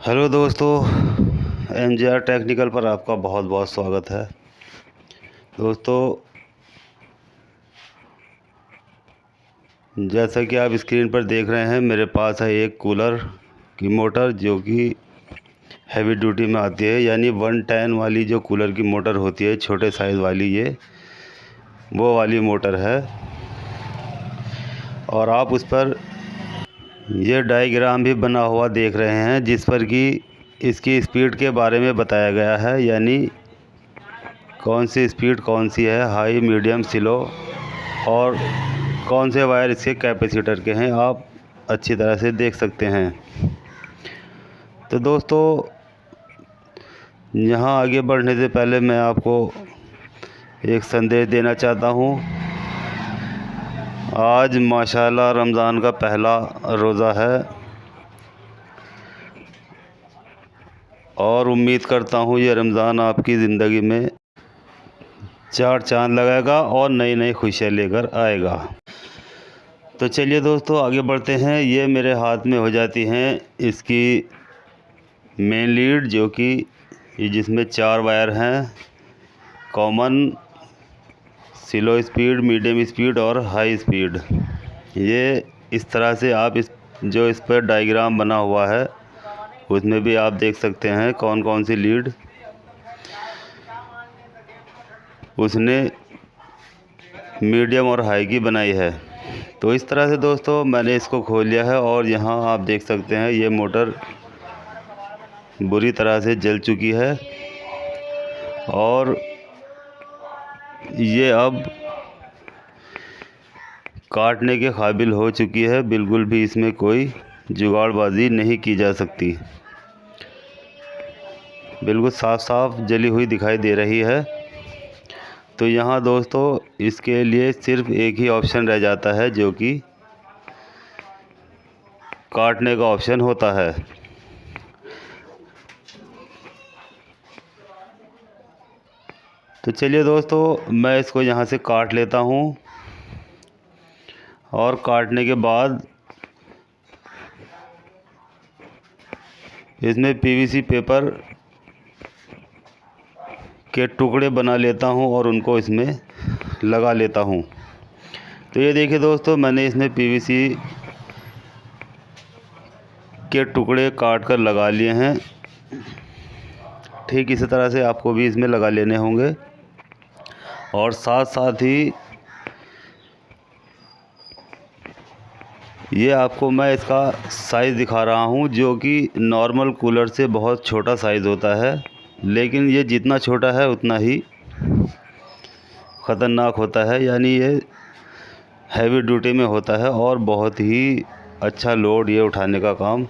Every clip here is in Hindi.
हेलो दोस्तों, MJR टेक्निकल पर आपका बहुत बहुत स्वागत है। दोस्तों, जैसा कि आप स्क्रीन पर देख रहे हैं, मेरे पास है एक कूलर की मोटर जो कि हैवी ड्यूटी में आती है, यानी 110 वाली जो कूलर की मोटर होती है, छोटे साइज़ वाली, ये वो वाली मोटर है। और आप उस पर ये डायग्राम भी बना हुआ देख रहे हैं, जिस पर कि इसकी स्पीड के बारे में बताया गया है, यानी कौन सी स्पीड कौन सी है, हाई, मीडियम, स्लो, और कौन से वायर इसके कैपेसिटर के हैं, आप अच्छी तरह से देख सकते हैं। तो दोस्तों, यहाँ आगे बढ़ने से पहले मैं आपको एक संदेश देना चाहता हूँ। आज माशाल्लाह रमज़ान का पहला रोज़ा है और उम्मीद करता हूँ ये रमज़ान आपकी ज़िंदगी में चार चांद लगाएगा और नई नई खुशियाँ लेकर आएगा। तो चलिए दोस्तों, आगे बढ़ते हैं। ये मेरे हाथ में हो जाती हैं इसकी मेन लीड, जो कि जिसमें 4 वायर हैं, common, slow speed, medium speed और हाई स्पीड। ये इस तरह से आप इस पर डायग्राम बना हुआ है, उसमें भी आप देख सकते हैं कौन कौन सी लीड उसने मीडियम और हाई की बनाई है। तो इस तरह से दोस्तों मैंने इसको खोल लिया है और यहाँ आप देख सकते हैं ये मोटर बुरी तरह से जल चुकी है और ये अब काटने के काबिल हो चुकी है। बिल्कुल भी इसमें कोई जुगाड़बाजी नहीं की जा सकती, बिल्कुल साफ साफ जली हुई दिखाई दे रही है। तो यहाँ दोस्तों इसके लिए सिर्फ एक ही ऑप्शन रह जाता है, जो कि काटने का ऑप्शन होता है। तो चलिए दोस्तों, मैं इसको यहाँ से काट लेता हूँ और काटने के बाद इसमें PVC पेपर के टुकड़े बना लेता हूँ और उनको इसमें लगा लेता हूँ। तो ये देखिए दोस्तों, मैंने इसमें PVC के टुकड़े काट कर लगा लिए हैं। ठीक इसी तरह से आपको भी इसमें लगा लेने होंगे। और साथ साथ ही ये आपको मैं इसका साइज़ दिखा रहा हूँ, जो कि नॉर्मल कूलर से बहुत छोटा साइज़ होता है, लेकिन ये जितना छोटा है उतना ही ख़तरनाक होता है। यानी ये हैवी ड्यूटी में होता है और बहुत ही अच्छा लोड ये उठाने का काम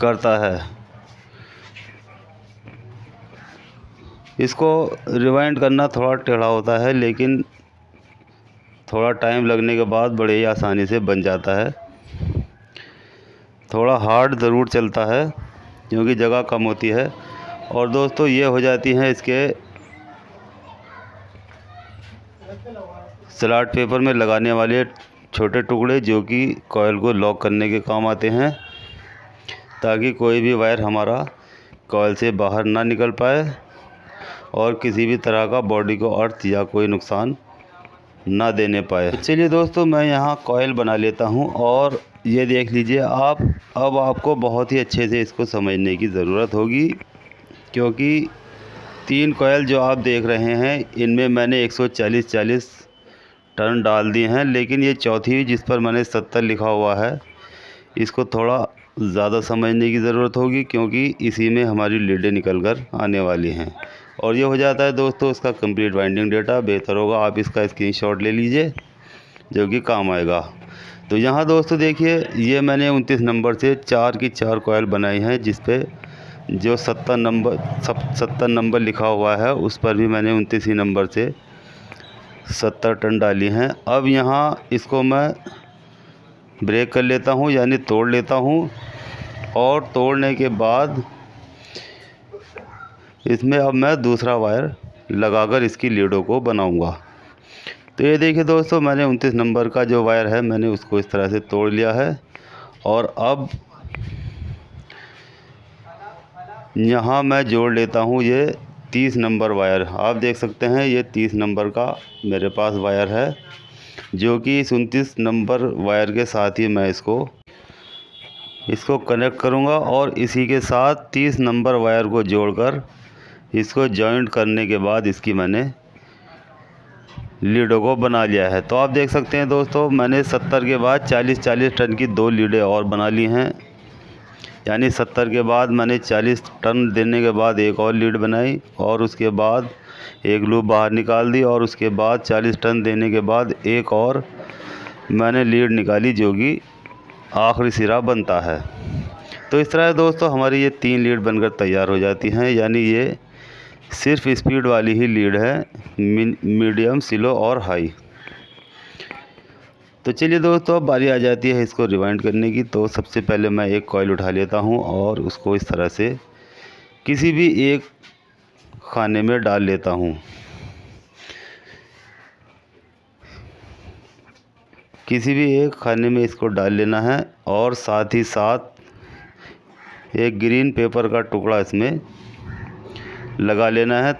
करता है। इसको रिवाइंड करना थोड़ा टेढ़ा होता है, लेकिन थोड़ा टाइम लगने के बाद बड़े ही आसानी से बन जाता है। थोड़ा हार्ड ज़रूर चलता है क्योंकि जगह कम होती है। और दोस्तों, ये हो जाती हैं इसके स्लॉट पेपर में लगाने वाले छोटे टुकड़े, जो कि कॉइल को लॉक करने के काम आते हैं, ताकि कोई भी वायर हमारा कॉइल से बाहर ना निकल पाए और किसी भी तरह का बॉडी को अर्थ या कोई नुकसान ना देने पाए। चलिए दोस्तों, मैं यहाँ कॉइल बना लेता हूँ और ये देख लीजिए आप। अब आपको बहुत ही अच्छे से इसको समझने की ज़रूरत होगी, क्योंकि 3 कॉइल जो आप देख रहे हैं, इनमें मैंने 140 टर्न डाल दिए हैं, लेकिन ये चौथी जिस पर मैंने 70 लिखा हुआ है, इसको थोड़ा ज़्यादा समझने की ज़रूरत होगी, क्योंकि इसी में हमारी लीडें निकल कर आने वाली हैं। और ये हो जाता है दोस्तों इसका कंप्लीट वाइंडिंग डेटा। बेहतर होगा आप इसका स्क्रीनशॉट ले लीजिए, जो कि काम आएगा। तो यहाँ दोस्तों देखिए, ये मैंने 29 नंबर से 4 की 4 कॉइल बनाई हैं, जिस पे जो 70 नंबर लिखा हुआ है, उस पर भी मैंने 29 ही नंबर से 70 टर्न डाली हैं। अब यहाँ इसको मैं ब्रेक कर लेता हूँ, यानी तोड़ लेता हूँ। और तोड़ने के बाद इसमें अब मैं दूसरा वायर लगाकर इसकी लीडों को बनाऊंगा। तो ये देखिए दोस्तों, मैंने 29 नंबर का जो वायर है, मैंने उसको इस तरह से तोड़ लिया है। और अब यहाँ मैं जोड़ लेता हूँ ये 30 नंबर वायर। आप देख सकते हैं ये 30 नंबर का मेरे पास वायर है, जो कि 29 नंबर वायर के साथ ही मैं इसको कनेक्ट करूँगा और इसी के साथ 30 नंबर वायर को जोड़कर इसको जॉइंट करने के बाद इसकी मैंने लीडों को बना लिया है। तो आप देख सकते हैं दोस्तों, मैंने 70 के बाद 40-40 टन की 2 लीडें और बना ली हैं। यानी 70 के बाद मैंने 40 टन देने के बाद एक और लीड बनाई और उसके बाद एक लूप बाहर निकाल दी और उसके बाद 40 टन देने के बाद एक और मैंने लीड निकाली, जो कि आखिरी सिरा बनता है। तो इस तरह दोस्तों हमारी ये 3 लीड बनकर तैयार हो जाती हैं। यानी ये सिर्फ स्पीड वाली ही लीड है, मीडियम, स्लो और हाई। तो चलिए दोस्तों, अब बारी आ जाती है इसको रिवाइंड करने की। तो सबसे पहले मैं एक कॉइल उठा लेता हूँ और उसको इस तरह से किसी भी एक खाने में डाल लेता हूँ। किसी भी एक खाने में इसको डाल लेना है और साथ ही साथ एक ग्रीन पेपर का टुकड़ा इसमें लगा लेना है,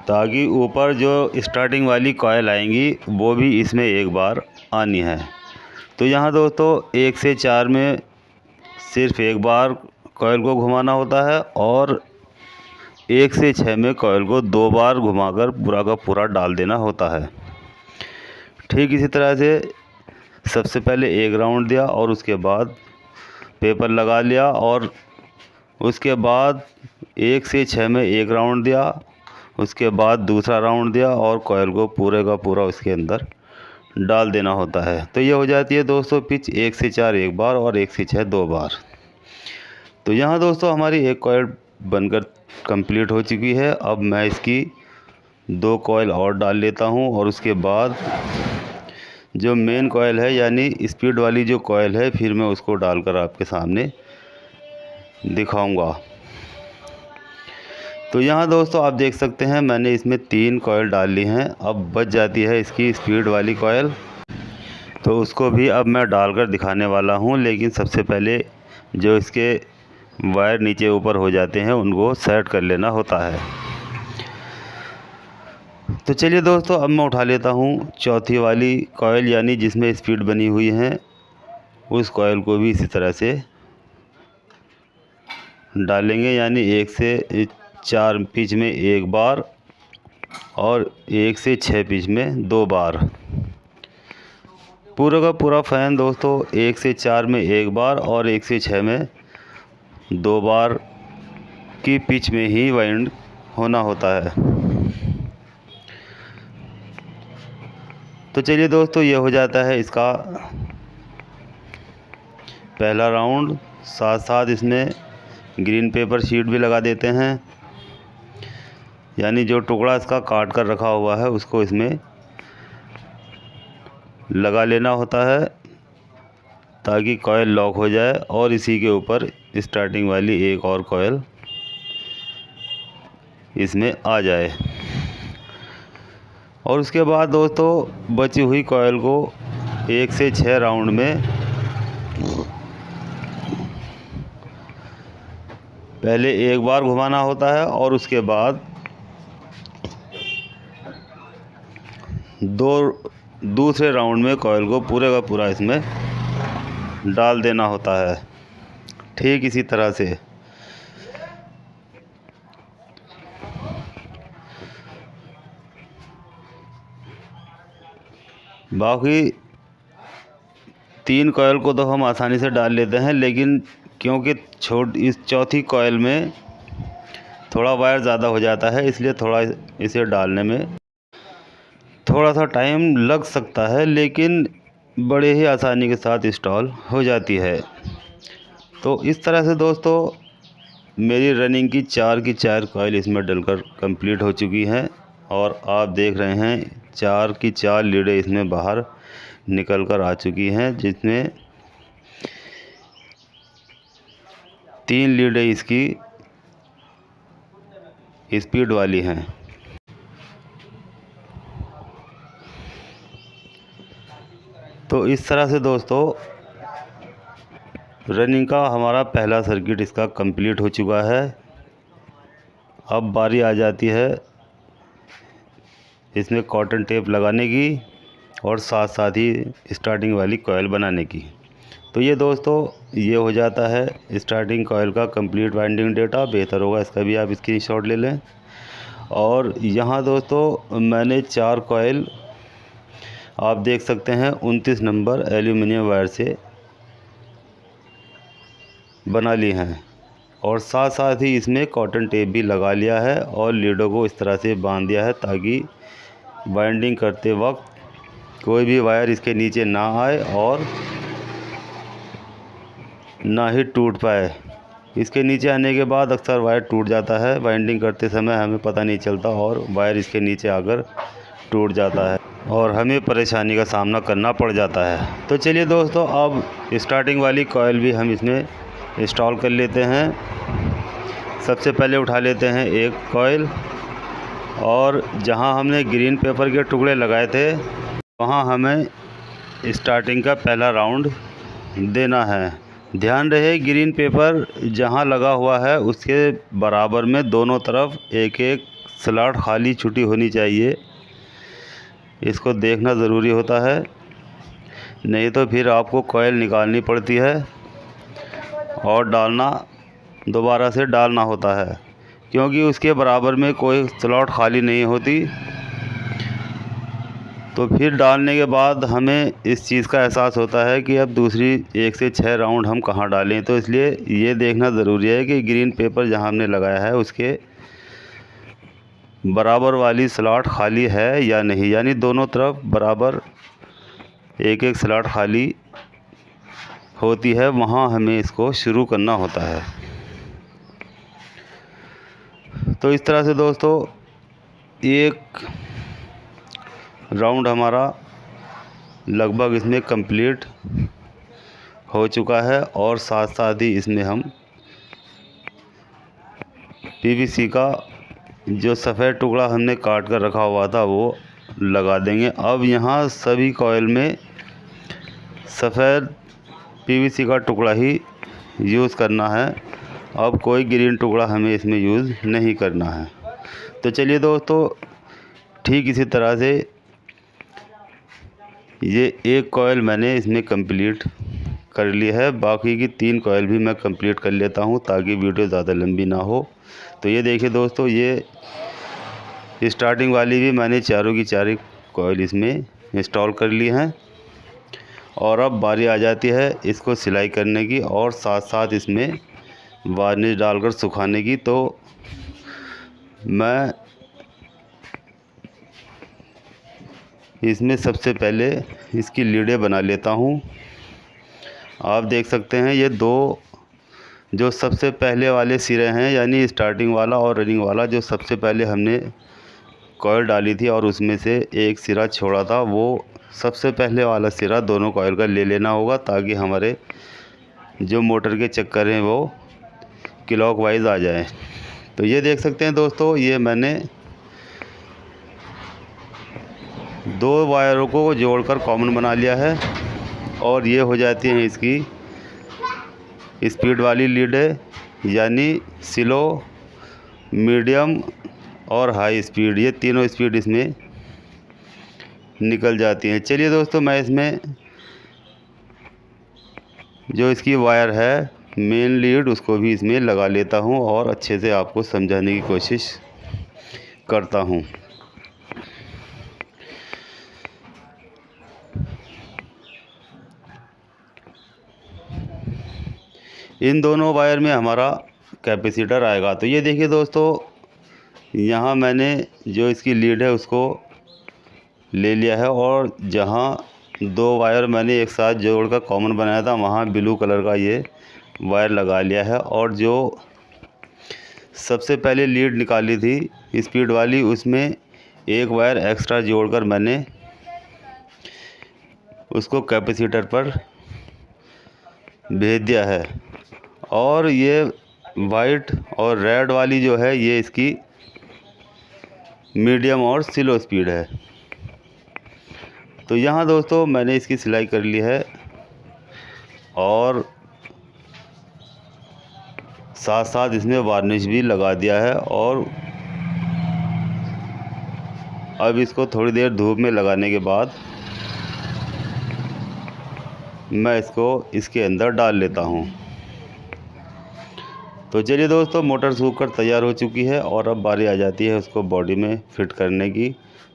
ताकि ऊपर जो स्टार्टिंग वाली कॉइल आएंगी वो भी इसमें एक बार आनी है। तो यहाँ दोस्तों 1 से 4 में सिर्फ एक बार कॉइल को घुमाना होता है और 1 से 6 में कॉइल को 2 बार घुमाकर पूरा का पूरा डाल देना होता है। ठीक इसी तरह से सबसे पहले एक राउंड दिया और उसके बाद पेपर लगा लिया और उसके बाद 1 से 6 में एक राउंड दिया, उसके बाद दूसरा राउंड दिया और कॉइल को पूरे का पूरा उसके अंदर डाल देना होता है। तो ये हो जाती है दोस्तों पिच 1 से 4 एक बार और 1 से 6 2 बार। तो यहाँ दोस्तों हमारी एक कॉइल बनकर कंप्लीट हो चुकी है। अब मैं इसकी 2 कॉइल और डाल लेता हूँ और उसके बाद जो मेन कॉइल है यानी स्पीड वाली जो कॉइल है, फिर मैं उसको डालकर आपके सामने दिखाऊंगा। तो यहाँ दोस्तों आप देख सकते हैं मैंने इसमें 3 कॉइल डाल ली हैं। अब बच जाती है इसकी स्पीड वाली कॉइल, तो उसको भी अब मैं डालकर दिखाने वाला हूँ। लेकिन सबसे पहले जो इसके वायर नीचे ऊपर हो जाते हैं उनको सेट कर लेना होता है। तो चलिए दोस्तों, अब मैं उठा लेता हूँ चौथी वाली कॉइल, यानी जिसमें स्पीड बनी हुई है। उस कॉइल को भी इसी तरह से डालेंगे, यानी 1 से 4 पिच में एक बार और 1 से 6 पिच में 2 बार। पूरा का पूरा फ़ैन दोस्तों 1 से 4 में एक बार और 1 से 6 में 2 बार की पिच में ही वाइंड होना होता है। तो चलिए दोस्तों, ये हो जाता है इसका पहला राउंड। साथ साथ इसमें ग्रीन पेपर शीट भी लगा देते हैं, यानी जो टुकड़ा इसका काट कर रखा हुआ है उसको इसमें लगा लेना होता है ताकि कॉइल लॉक हो जाए और इसी के ऊपर स्टार्टिंग वाली एक और कॉइल इसमें आ जाए। और उसके बाद दोस्तों बची हुई कॉइल को 1 से 6 राउंड में पहले एक बार घुमाना होता है और उसके बाद दूसरे राउंड में कॉइल को पूरे का पूरा इसमें डाल देना होता है। ठीक इसी तरह से बाकी 3 कॉइल को तो हम आसानी से डाल लेते हैं, लेकिन क्योंकि इस चौथी कॉइल में थोड़ा वायर ज़्यादा हो जाता है, इसलिए थोड़ा इसे डालने में थोड़ा सा टाइम लग सकता है, लेकिन बड़े ही आसानी के साथ इंस्टॉल हो जाती है। तो इस तरह से दोस्तों मेरी रनिंग की 4 कॉइल इसमें डलकर कंप्लीट हो चुकी हैं और आप देख रहे हैं 4 की 4 लीडें इसमें बाहर निकल कर आ चुकी हैं, जिसमें 3 लीडें इसकी स्पीड वाली हैं। तो इस तरह से दोस्तों रनिंग का हमारा पहला सर्किट इसका कंप्लीट हो चुका है। अब बारी आ जाती है इसमें कॉटन टेप लगाने की और साथ साथ ही स्टार्टिंग वाली कॉइल बनाने की। तो ये दोस्तों ये हो जाता है स्टार्टिंग कॉइल का कंप्लीट वाइंडिंग डेटा। बेहतर होगा इसका भी आप स्क्रीनशॉट ले लें। और यहाँ दोस्तों मैंने 4 कॉइल आप देख सकते हैं 29 नंबर एल्यूमिनियम वायर से बना ली हैं और साथ साथ ही इसमें कॉटन टेप भी लगा लिया है और लीडों को इस तरह से बांध दिया है ताकि बाइंडिंग करते वक्त कोई भी वायर इसके नीचे ना आए और ना ही टूट पाए। इसके नीचे आने के बाद अक्सर वायर टूट जाता है, बाइंडिंग करते समय हमें पता नहीं चलता और वायर इसके नीचे आकर टूट जाता है और हमें परेशानी का सामना करना पड़ जाता है। तो चलिए दोस्तों अब स्टार्टिंग वाली कॉइल भी हम इसमें इंस्टॉल कर लेते हैं। सबसे पहले उठा लेते हैं एक कॉइल और जहां हमने ग्रीन पेपर के टुकड़े लगाए थे वहां हमें स्टार्टिंग का पहला राउंड देना है। ध्यान रहे ग्रीन पेपर जहां लगा हुआ है उसके बराबर में दोनों तरफ एक एक स्लॉट खाली छुट्टी होनी चाहिए। इसको देखना ज़रूरी होता है, नहीं तो फिर आपको कॉइल निकालनी पड़ती है और दोबारा से डालना होता है क्योंकि उसके बराबर में कोई स्लॉट खाली नहीं होती। तो फिर डालने के बाद हमें इस चीज़ का एहसास होता है कि अब दूसरी 1 से 6 राउंड हम कहाँ डालें। तो इसलिए ये देखना ज़रूरी है कि ग्रीन पेपर जहाँ हमने लगाया है उसके बराबर वाली स्लॉट खाली है या नहीं, यानी दोनों तरफ बराबर एक एक स्लॉट खाली होती है, वहाँ हमें इसको शुरू करना होता है। तो इस तरह से दोस्तों एक राउंड हमारा लगभग इसमें कंप्लीट हो चुका है और साथ साथ ही इसमें हम पीवीसी का जो सफ़ेद टुकड़ा हमने काट कर रखा हुआ था वो लगा देंगे। अब यहाँ सभी कॉइल में सफ़ेद पीवीसी का टुकड़ा ही यूज़ करना है। अब कोई ग्रीन टुकड़ा हमें इसमें यूज़ नहीं करना है। तो चलिए दोस्तों ठीक इसी तरह से ये एक कॉइल मैंने इसमें कंप्लीट कर ली है। बाकी की 3 कॉइल भी मैं कंप्लीट कर लेता हूँ ताकि वीडियो ज़्यादा लंबी ना हो। तो ये देखिए दोस्तों ये स्टार्टिंग वाली भी मैंने चारों की चारों कॉइल इसमें इंस्टॉल कर ली हैं और अब बारी आ जाती है इसको सिलाई करने की और साथ साथ इसमें वार्निश डालकर सुखाने की। तो मैं इसमें सबसे पहले इसकी लीडें बना लेता हूँ। आप देख सकते हैं ये 2 जो सबसे पहले वाले सिरे हैं, यानी स्टार्टिंग वाला और रनिंग वाला, जो सबसे पहले हमने कॉइल डाली थी और उसमें से एक सिरा छोड़ा था, वो सबसे पहले वाला सिरा दोनों कॉइल का ले लेना होगा ताकि हमारे जो मोटर के चक्कर हैं वो क्लॉकवाइज आ जाए। तो ये देख सकते हैं दोस्तों ये मैंने 2 वायरों को जोड़कर कॉमन बना लिया है और ये हो जाती हैं इसकी स्पीड वाली लीडें, यानी स्लो, मीडियम और हाई स्पीड, ये तीनों स्पीड इसमें निकल जाती हैं। चलिए दोस्तों मैं इसमें जो इसकी वायर है मेन लीड उसको भी इसमें लगा लेता हूँ और अच्छे से आपको समझाने की कोशिश करता हूँ। इन दोनों वायर में हमारा कैपेसिटर आएगा। तो ये देखिए दोस्तों यहाँ मैंने जो इसकी लीड है उसको ले लिया है और जहाँ 2 वायर मैंने एक साथ जोड़कर कॉमन बनाया था वहाँ ब्लू कलर का ये वायर लगा लिया है और जो सबसे पहले लीड निकाली थी स्पीड वाली उसमें एक वायर एक्स्ट्रा जोड़कर मैंने उसको कैपेसिटर पर भेज दिया है। और ये वाइट और रेड वाली जो है ये इसकी मीडियम और स्लो स्पीड है। तो यहाँ दोस्तों मैंने इसकी सिलाई कर ली है और साथ साथ इसमें वार्निश भी लगा दिया है। और अब इसको थोड़ी देर धूप में लगाने के बाद मैं इसको इसके अंदर डाल लेता हूँ। तो चलिए दोस्तों, मोटर सूख कर तैयार हो चुकी है और अब बारी आ जाती है उसको बॉडी में फिट करने की।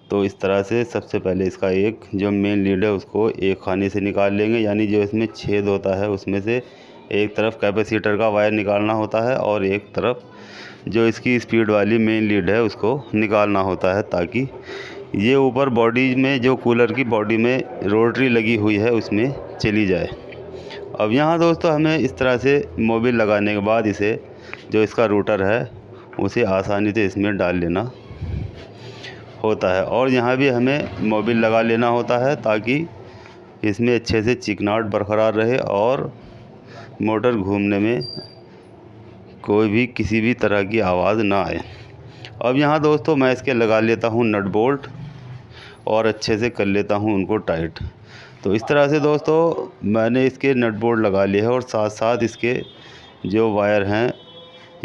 तो इस तरह से सबसे पहले इसका एक जो मेन लीड है उसको एक खाने से निकाल लेंगे, यानी जो इसमें छेद होता है उसमें से एक तरफ कैपेसिटर का वायर निकालना होता है और एक तरफ जो इसकी स्पीड वाली मेन लीड है उसको निकालना होता है, ताकि ये ऊपर बॉडी में जो कूलर की बॉडी में रोटरी लगी हुई है उसमें चली जाए। अब यहाँ दोस्तों हमें इस तरह से मोबिल लगाने के बाद इसे जो इसका रूटर है उसे आसानी से इसमें डाल लेना होता है। और यहाँ भी हमें मोबिल लगा लेना होता है ताकि इसमें अच्छे से चिकनाहट बरकरार रहे और मोटर घूमने में कोई भी किसी भी तरह की आवाज़ ना आए। अब यहाँ दोस्तों मैं इसके लगा लेता हूँ नट बोल्ट और अच्छे से कर लेता हूँ उनको टाइट। तो इस तरह से दोस्तों मैंने इसके नट बोल्ट लगा लिए है और साथ साथ इसके जो वायर हैं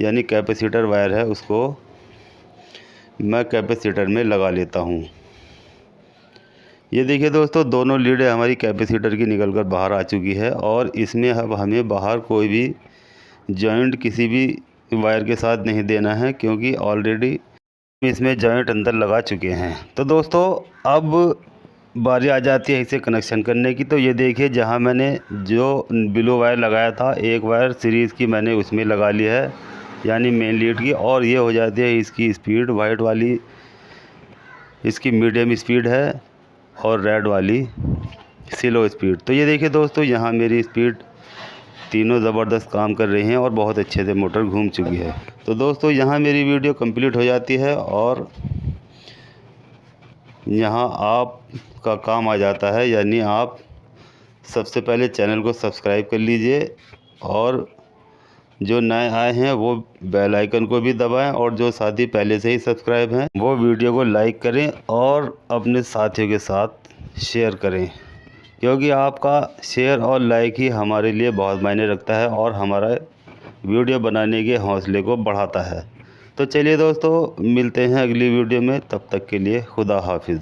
यानी कैपेसिटर वायर है उसको मैं कैपेसिटर में लगा लेता हूँ। ये देखिए दोस्तों, दोनों लीडें हमारी कैपेसिटर की निकल कर बाहर आ चुकी है और इसमें अब हमें बाहर कोई भी जॉइंट किसी भी वायर के साथ नहीं देना है, क्योंकि ऑलरेडी इसमें जॉइंट अंदर लगा चुके हैं। तो दोस्तों अब बारी आ जाती है इसे कनेक्शन करने की। तो ये देखिए, जहाँ मैंने जो ब्लू वायर लगाया था एक वायर सीरीज़ की मैंने उसमें लगा ली है यानी मेन लीड की, और ये हो जाती है इसकी स्पीड। वाइट वाली इसकी मीडियम स्पीड है और रेड वाली स्लो स्पीड। तो ये देखिए दोस्तों, यहाँ मेरी स्पीड तीनों ज़बरदस्त काम कर रही हैं और बहुत अच्छे से मोटर घूम चुकी है। तो दोस्तों यहाँ मेरी वीडियो कंप्लीट हो जाती है और यहाँ आपका काम आ जाता है, यानी आप सबसे पहले चैनल को सब्सक्राइब कर लीजिए और जो नए आए हैं वो बेल आइकन को भी दबाएं, और जो साथी पहले से ही सब्सक्राइब हैं वो वीडियो को लाइक करें और अपने साथियों के साथ शेयर करें, क्योंकि आपका शेयर और लाइक ही हमारे लिए बहुत मायने रखता है और हमारा वीडियो बनाने के हौसले को बढ़ाता है। तो चलिए दोस्तों, मिलते हैं अगली वीडियो में, तब तक के लिए खुदा हाफिज़।